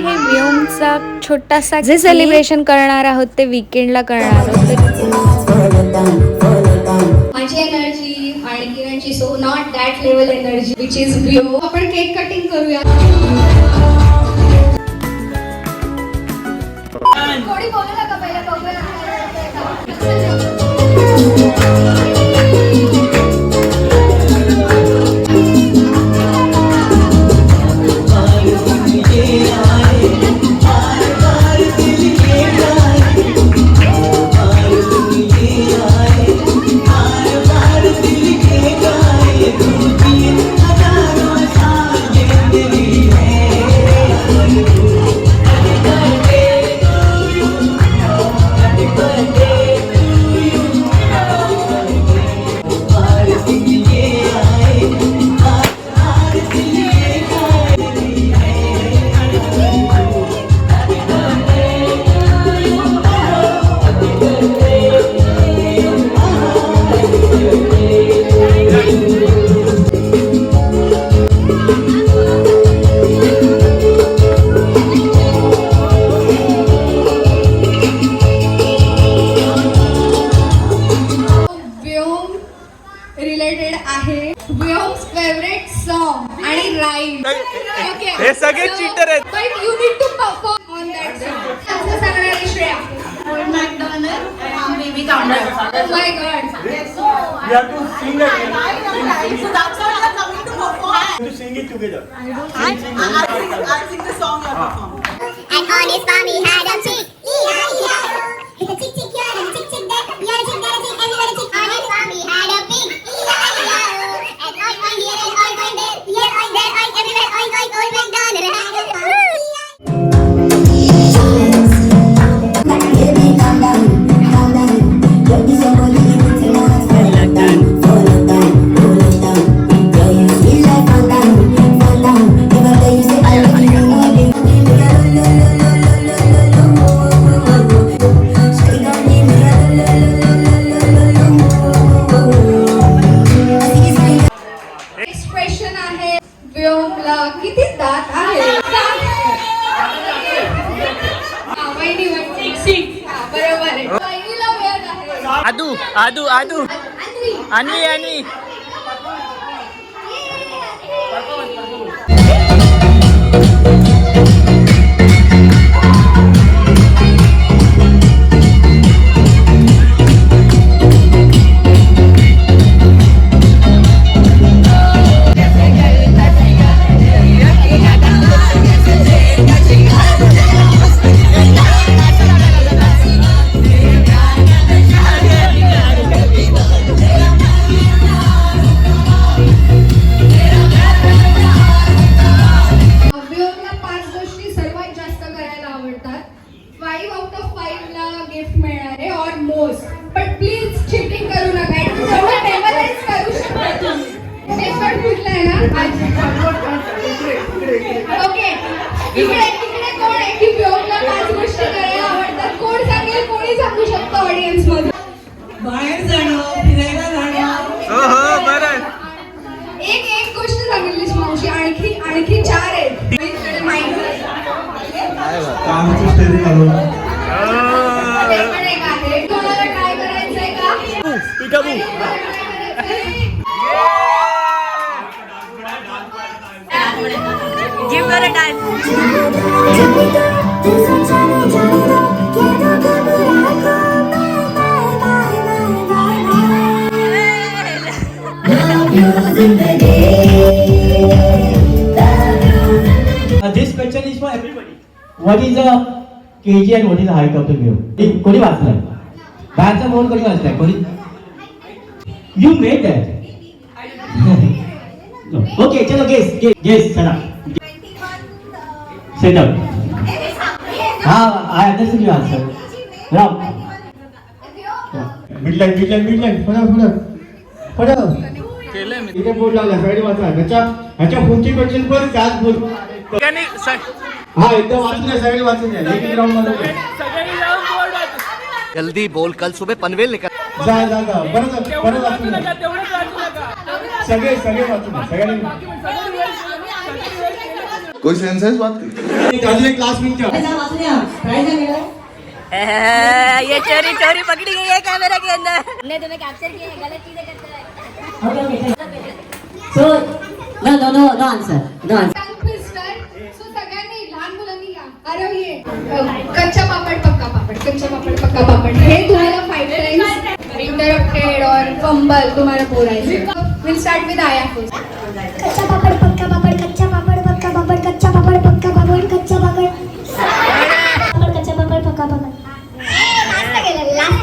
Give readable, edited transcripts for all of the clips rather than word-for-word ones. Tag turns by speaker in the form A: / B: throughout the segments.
A: आहे व्योमचा छोटासा जे सेलिब्रेशन करणार आहोत ते वीकेंडला करणार आहोत.
B: माझी एनर्जी आणि किरणची so not that level energy which is व्यो. आपण केक कटिंग करूया. कोणी बोलू नका पहिला बघूया. रिलेटेड आहे व्योम्स फेवरेट सॉन्ग आणि राईम. ओके
C: हे सगळे चीटर आहेत.
B: But you need to perform on that song. असं सांगणार Shreya. Old MacDonald baby counter. Oh my God.
C: We have to sing it.
D: So that's why we are coming to perform.
C: To sing it together.
D: I sing the song you have performed.
E: And on his farm he had a chick. E-I-E-I-O. With a chick chick here and a chick chick there. Here a chick, there a chick, everywhere a chick. On his farm he had a pig. E-I-E-I-O. And oink oink here and oink oink there. Here oink there oink everywhere oink oink old MacDonald had a farm.
B: Expression आहे व्योमला किती दात आहे. बरोबर आहे. पहिलीला वेळ आहे.
C: आदू आदू आदू अन्वी अन्वी.
B: व्योमला 5 गोष्टी सर्वात जास्त करायला आवडतात. 5 आउट ऑफ 5 ला गिफ्ट मिळणार आहे और मोस्ट. बट प्लीज चिटिंग करू नका. जेवढं मेमोराइज करू शकता तुम्ही. पेपर फुटलाय ना. ओके इकडे इकडे कोण आहे की व्योमला 5 गोष्टी करायला आवडतात. कोण सांगेल. कोणी सांगू शकतो ऑडियन्स मध्ये.
D: बाहेर जाणं, फिरायला जाणं.
C: हो हो बरं.
B: एक गोष्ट सांगितलीस मावशी. आणखी 4 आहेत.
F: कामची स्टेरिंग आलो.
B: ते पण एक आहे. कोणाला ट्राय करायचंय का.
C: पिकाबू.
A: Give her a dance.
G: This question is for everybody. What is a kg and what is the height of the whale? कोणी वाचलाय? बाहेरचा बोर्ड कोणी वाचलाय? कोणी? You made that. No. Okay, चलो guess, चला. Sit up. I understand your answer. Ram.
F: Midline. पुढं.
C: केलंय मी.
F: इथे board लावला साईड वाचा. ह्याच्या पुढची क्वेश्चन पण त्याच बोर्ड.
C: ठिकाणी
F: हा एकदम वाचून द्या. साईड वाचून द्या. एक राऊंड मध्ये
C: सगळी जाऊन बोर्ड वाच.
H: जल्दी बोल, कल सुबह पनवेल निकल.
F: जा परत वाचून द्या.
C: तेवढंच वाचू नका.
F: सगळे वाचून द्या. सगळ्यांनी
I: कोई सेंस है इस बात की?
F: अजून एक लास्ट मिनिट
J: ये चोरी चोरी पकड़ी गई है कैमरा के अंदर। हमने तुम्हें कैप्चर किया है, गलत चीजें करते हैं।
E: So, no answer.
B: Tongue twister. So सगळ्यांनी लहान मुलांनी या. अरे ये कच्चा पापड पक्का पापड, कच्चा पापड पक्का पापड, हे तुम्हाला 5 टाइम्स इंटरप्टेड और फंबल तुम्हाला बोलायचं. विल स्टार्ट विथ आया फर्स्ट.
E: कच्चा पापड़ पक्का पापड़, कच्चा पापड़ पक्का पापड़, कच्चा पापड़ पक्का पापड़, कच्चा पापड़ कच्चा पापड़ पक्का पापड़. लास्ट गेलं लास्ट.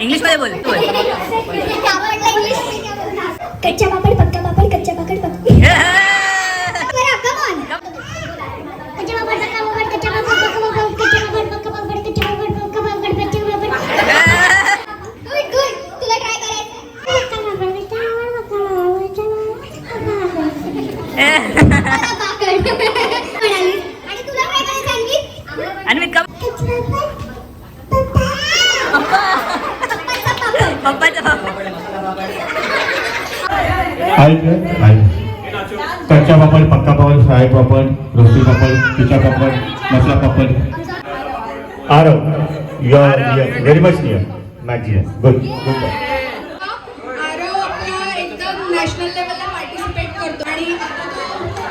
J: इंग्लिश मध्ये बोल तू बोल.
E: कच्चा पापड़ पक्का पापड़, कच्चा पापड़ पक्का. Come on. कच्चा पापड़ पक्का पापड़, कच्चा पापड़ पक्का पापड़, कच्चा पापड़ पक्का पापड़, कच्चा पापड़ पक्का पापड़, कच्चा पापड़. Good. तुला ट्राय करायचं. कच्चा पापड़, कच्चा पापड़, आणि तुला काय करायचं आणखी?
J: आणि मी कम पप्पाचा
F: कच्चा पापड पक्का पापड, फ्राय पापड, रोस्टी पापड, पिठा पापड, मसाला पापड. Aarav you are very much near match. Good.
B: Aarav आपला एकदम नॅशनल लेवलला पार्टिसिपेट करतो आणि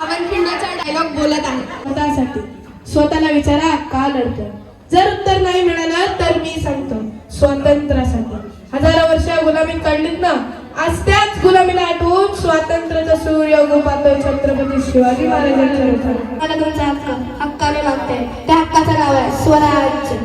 B: अवनखिंडचा डायलॉग बोलत आहे.
K: स्वतःसाठी स्वतःला विचारा का लढतं. जर उत्तर नाही मिळालं तर मी सांगतो स्वातंत्र्यासाठी. हजारो वर्ष गुलामी काढलीत ना, आज त्याच गुलामीला आठवून स्वातंत्र्याचा सूर्य उगवू पाहतोय छत्रपती शिवाजी महाराजांच्या रथाने.
B: मला तुमचा हक्क हक्काने मागते. त्या हक्काचं नाव आहे स्वराज्य.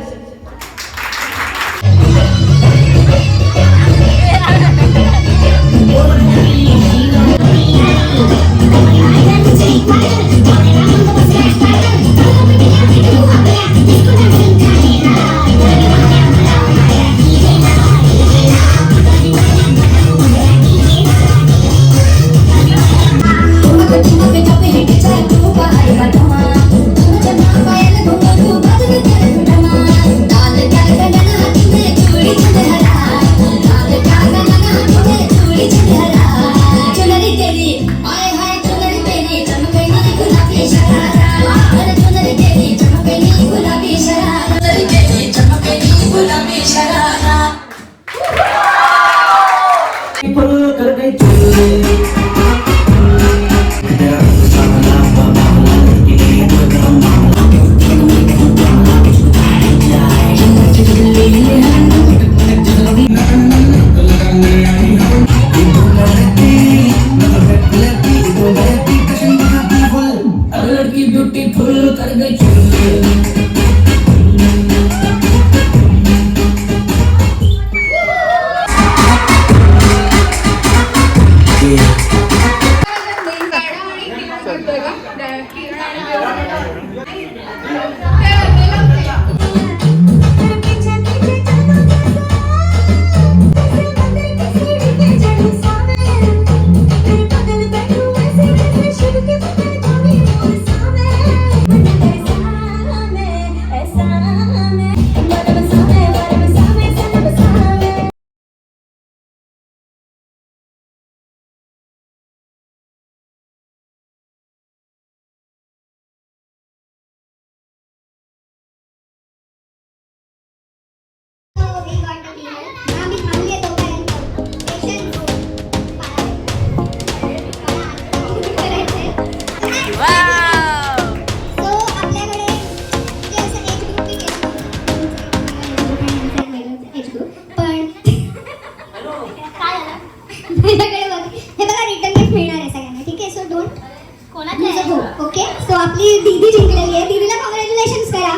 E: ओके सो आपली दीदी जिंकलेली आहे. दीदीला कॉंग्रॅच्युलेशन्स करा.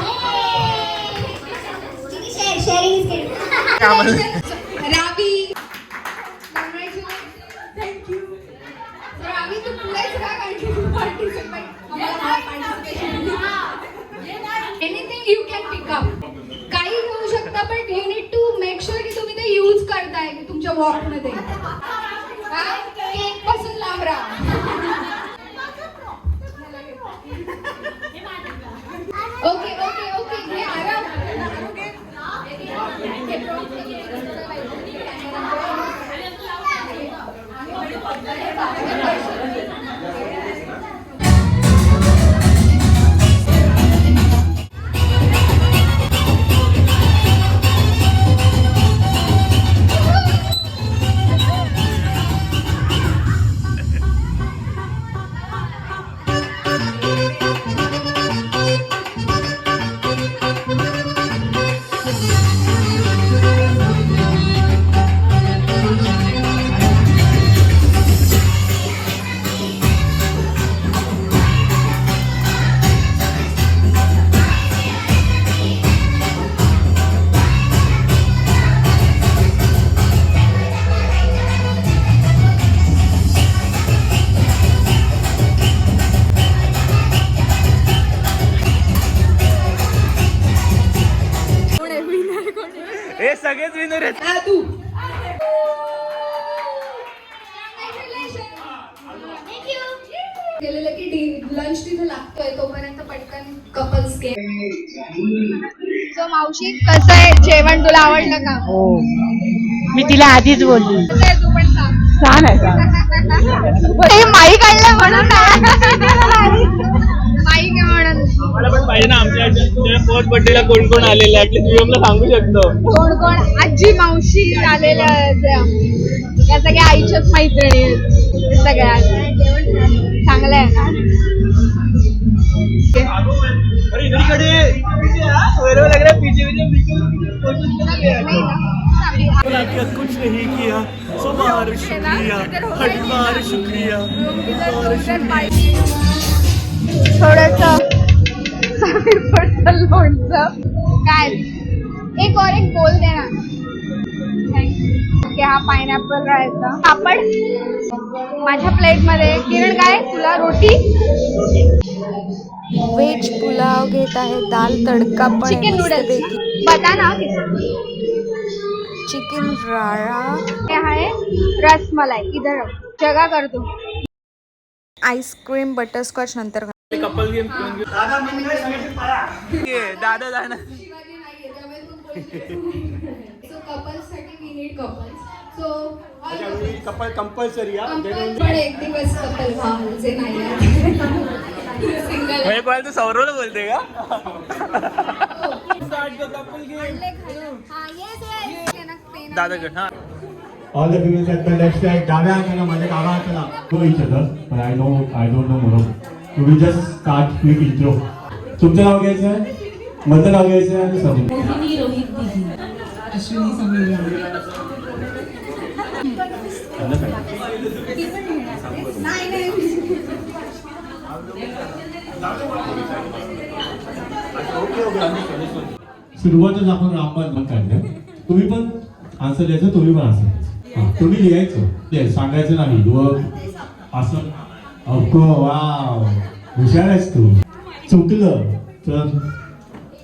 E: दीदी sharing is
B: Raavi thank you. Raavi तू पुढेच का participate. Anything you can pick up. काही घेऊ शकता but you need to make sure की तुम्ही ते यूज करताय तुमच्या वॉक मध्ये. केक पासून लांब राहा. ओके ओके ओके हे आराम. केलेलं की लंच तिथे लागतोय तोपर्यंत पटकन कपल्स गेम. सो मावशी कसं आहे जेवण, तुला आवडलं का?
G: हो मी तिला आधीच बोलली.
B: कसं आहे तू पण सांग.
G: छान आहे
B: माई काढलं म्हणून माई काय म्हणून
C: आम्हाला पण पाहिजे ना आमच्या फोर्थ बर्थडेला कोण कोण आलेलं आहे ऍटलीस्ट वियमला सांगू शकतो.
B: कोण कोण आजी मावशी आलेल्या आहेत. या सगळ्या आईच्याच मैत्रिणी आहेत सगळ्या. चांगलं आहे ना.
C: अरे इकडे बरोबर लग रहा है पीछे कुछ नहीं किया सुमार शुक्रिया हटमार शुक्रिया.
B: थोडंसं लोणचं काय एक और एक बोल दे ना. हा पायनॅपल राहायचा पापड माझ्या प्लेट मध्ये. किरण काय तुला रोटी?
A: व्हेज पुलाव घेत आहे, दाल तडका पण आहे
B: चिकन नूडल्स
A: मस्तपैकी.
B: बताना.
A: चिकन राळा,
B: हे आहे रसमलाई. इधर जगा करतो.
A: आईस्क्रीम, बटरस्कॉच नंतर खा.
C: कपल गेम दादा जाणार.
B: कपल्ससाठी we need couples. So
F: couple compulsory
B: पण एक दिवस कपल व्हा जे नाही सिंगल.
C: म्हणजे कोणाला तू सौरवला बोलते का? दादाकडे हा.
F: All the females at the left side, डाव्या हाताला माझ्या डाव्या हाताला. Know each other, but I don't know more. So we just start quick intro. तुमचं नाव घ्यायचं आहे, माझं नाव घ्यायचं आहे आणि समीर.
D: अश्विनी समीर.
F: सुरुवातच आपण रामबाण काढलं. तुम्ही पण आन्सर द्यायचं, तुम्ही पण आन्सर द्यायचं. तुम्ही लिहायचं, सांगायचं नाही. असं अको वाव हुशार आहेस तू. चुकलं तर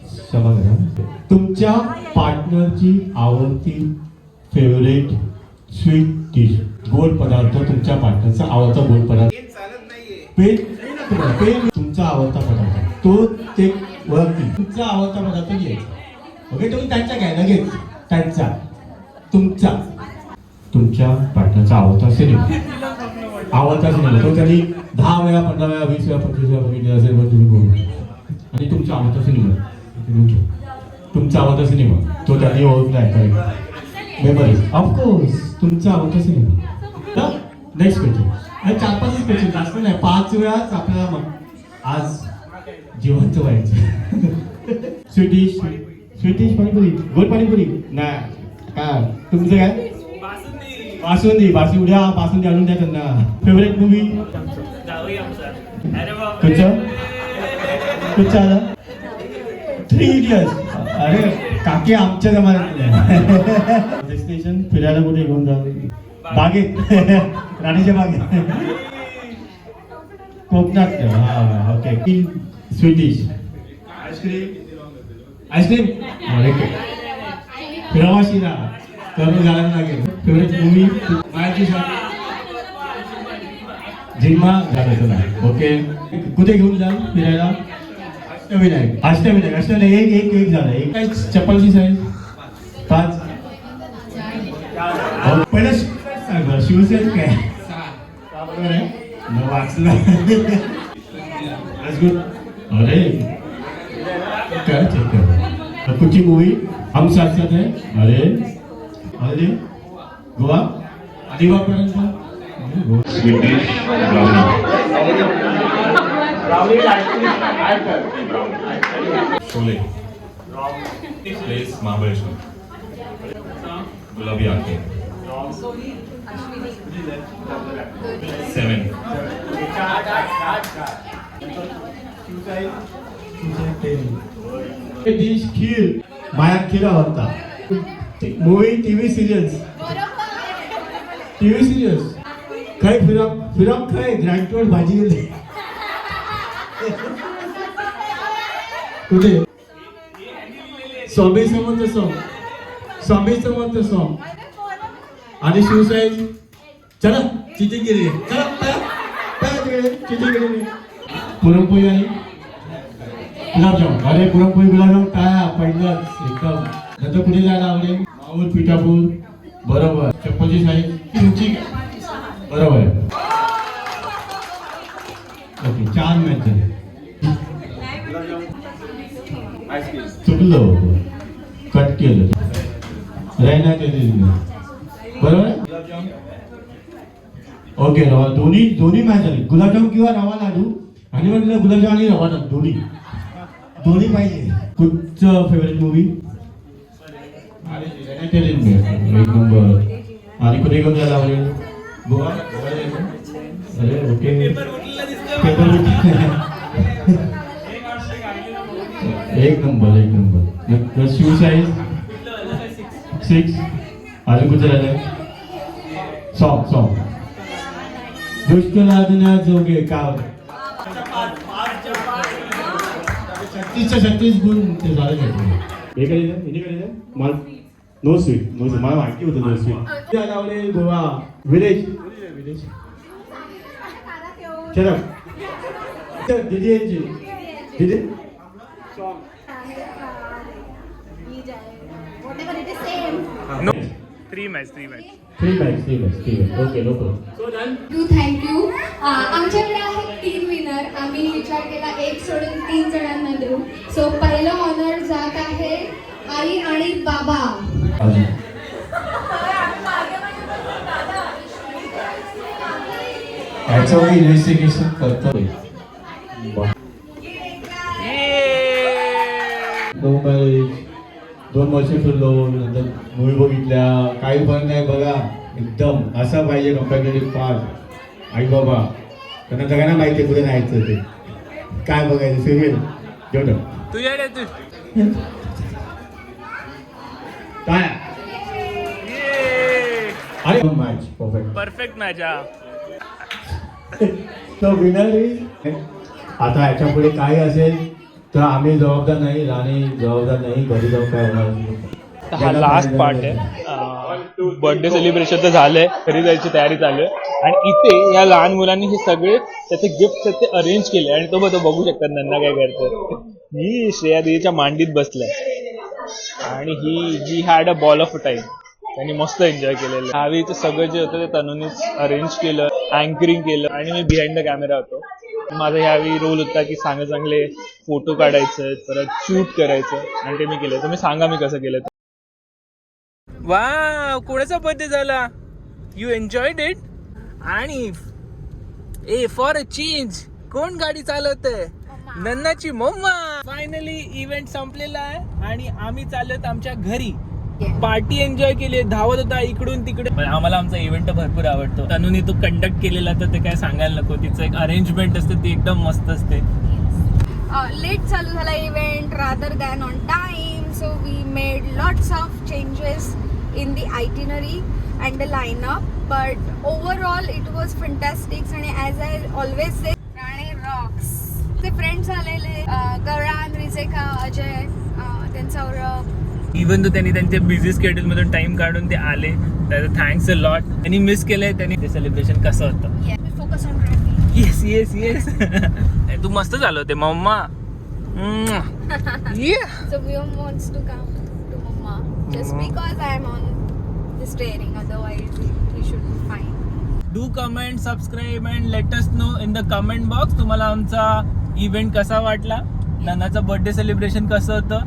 F: क्षमा करा. तुमच्या पार्टनरची आवडती फेवरेट स्वीट डिश, गोड पदार्थ. तुमच्या पार्टनरचा आवडता गोड पदार्थ. पेन तुमचा आवडता पदार्थ, तो ते ओळखतील. तुमचा आवडता पदार्थ घ्यायचा. ओके, तुम्ही त्यांच्या घ्या लगेच. त्यांचा तुमचा तुमच्या पार्टनरचा आवडता सिनेमा. आवडता सिनेमा तो त्यांनी 10 वेळा 15 वेळा 20 वेळा 25 वेळा बघितला असेल पण तुम्ही बोलू. आणि तुमचा आवडता सिनेमा, तुमचा आवडता सिनेमा तो त्यांनी ओळखलाय का? मेमरीज ऑफकोर्स तुमचा आवडता सिनेमा. Next question. आणि 4-5 क्वेश्चन, जास्त नाही. 5 वेळाच आपल्याला मग आज जिवंत व्हायचं. स्वीटिश पाणीपुरी, गोड पाणीपुरी नाही काय? तुमचं काय? बासुंदी. बासुंदी आणून द्या त्यांना. फेवरेट मूवी कुठचं आलं? 3 इडियट्स. अरे काकी आमच्या जमान्यात. डेस्टिनेशन फिरायला कुठे घेऊन जा? बागेत, राणीच्या बागेत, कोकणात. हा ओके. स्वीटिश आईस्क्रीम फिरावाशीला करून घालायला लागेल. फेवरेट मूवी मायाची शादी, जिम्मा घालायचं नाही. ओके, कुठे घेऊन जाल फिरायला? अष्टविनायक. एक झालं. एक काय चप्पलची साईज? 5. पहिलं शिवसेना काय बरोबर आहे न वाचलं. अरे काय चेक कर. कुठची मूवी? हम साथ साथ है. अरे गोवा दिवापर्यंत. शोले प्लेस महाबळेश्वर. गुलाबी आंखे 7. डिश खीर. माया खीर आवडता. मूवी टीव्ही सिरियल्स काय? फिरक काय? ग्रँटवर भाजी गेली कुठे? स्वामी समर्थ सॉन्ग आणि शिवसाहेब. चला चिटिंग केली. चला पुरणपोळी आणि गुलाबजाम. अरे पुरणपोळी गुलाबजाम काय पहिलंच एकदम. नंतर कुठे जायला आवडेल? माऊर पिठापूर बरोबर. चप्पलची साईज तुमची बरोबर आहे. ओके 4 मॅच झाले. चुकलं कट केलं रायना बरोबर. ओके रवा दोन्ही मॅच झाली. गुलाबजाम किंवा रवा लाडू आणि म्हटलं गुलाबजाम आणि रवा लाडू दोन्ही पाहिजे. कुठचं फेवरेट मूवी? एक नंबर. आणि कुठे घेऊन जायला आवडेल? गोवा. अरे ओके एक नंबर. Shoe size 6. अजून कुठं राहिलं? सॉंग दुष्ट लादण्या जोगे काव 36 गुण ते झाले. हे करायचं मला नो स्वीट मला माहिती होतं नो स्वीट. आवडे गोवा विलेज दीदी दीदी
C: 3 मॅच.
F: ओके नको.
B: थँक्यू. आमच्याकडे आहेत 3 विनर. आम्ही विचार केला 1 सोडून 3 जणांना देऊ. सो पहिलं ऑनर जात आहे आई आणि बाबा.
F: याच्यावर इन्व्हेस्टिगेशन करतोय. मुंबई 2 वर्ष फिरलो. नंतर मूवी बघितल्या. काही फरक नाही बघा. एकदम असं पाहिजे कम्पॅरेटिव्ह पार्ट. आई बाबा त्यांना सगळ्यांना माहिती आहे कुठे जायचं ते काय बघायचं. सिरियल जेवढं काय अरे मॅच
C: परफेक्ट मॅच.
F: तो विनर आता याच्या पुढे काही असेल तर आम्ही जबाबदार नाही. राणी जबाबदार नाही. घरी जाऊन काय होणार.
C: हा लास्ट पार्ट आहे. बर्थडे सेलिब्रेशन तर झालंय. घरी जायची तयारी चालू आहे. आणि इथे या लहान मुलांनी हे सगळे त्याचे गिफ्ट ते अरेंज केले. आणि तो बघू शकतात नन्ना काय करतो. ही श्रेया देवीच्या मांडीत बसलाय आणि he had a ball of time. त्यांनी मस्त एन्जॉय केलेलं. ह्यावेळीचं सगळं जे होतं ते तनुनीच अरेंज केलं, अँकरिंग केलं आणि मी बिहाइंड द कॅमेरा होतो. माझा ह्यावेळी रोल होता की चांगले फोटो काढायचं, परत शूट करायचं आणि ते मी केलं. तुम्ही सांगा मी कसं केलं. वा कोणाचा बर्थडे झाला? You enjoyed it? आणि ए फॉर अ चेंज कोण गाडी चालवतंय? नन्नाची मम्मा. फायनली इव्हेंट संपलेला आहे आणि आम्ही चाललोत आमच्या घरी. पार्टी एन्जॉय केली. धावत होता इकडून तिकडे. आम्हाला आमचा इव्हेंट भरपूर आवडतो. तनुनी तो कंडक्ट केलेला तर ते काय सांगायला नको. तिचं एक अरेंजमेंट असते ती एकदम मस्त असते.
A: लेट चालू झाला event rather than on time. So we made lots of changes in the itinerary and the lineup. But overall it was fantastic. आणि as I always say Rane rocks. ते फ्रेंड्स आलेले गौरान, रिजेका, अजय, त्यांच्यावर
C: इव्हन तो त्यांनी त्यांच्या बिझी स्केड्यूल मधून time काढून ते आले. त्याचं थँक्स अ लॉट. त्यांनी मिस केलंय. त्यांनी ते सेलिब्रेशन कसं होतं.
A: Focus on driving.
C: येस तू मस्त झालं होते mamma.
A: So Vyom wants to come to Mama just because I am on the steering. Otherwise, he should be fine.
C: Do comment, subscribe and let us know in the comment box तुम्हाला आमचा event कसा वाटला. नन्नाचं birthday celebration कसं होतं.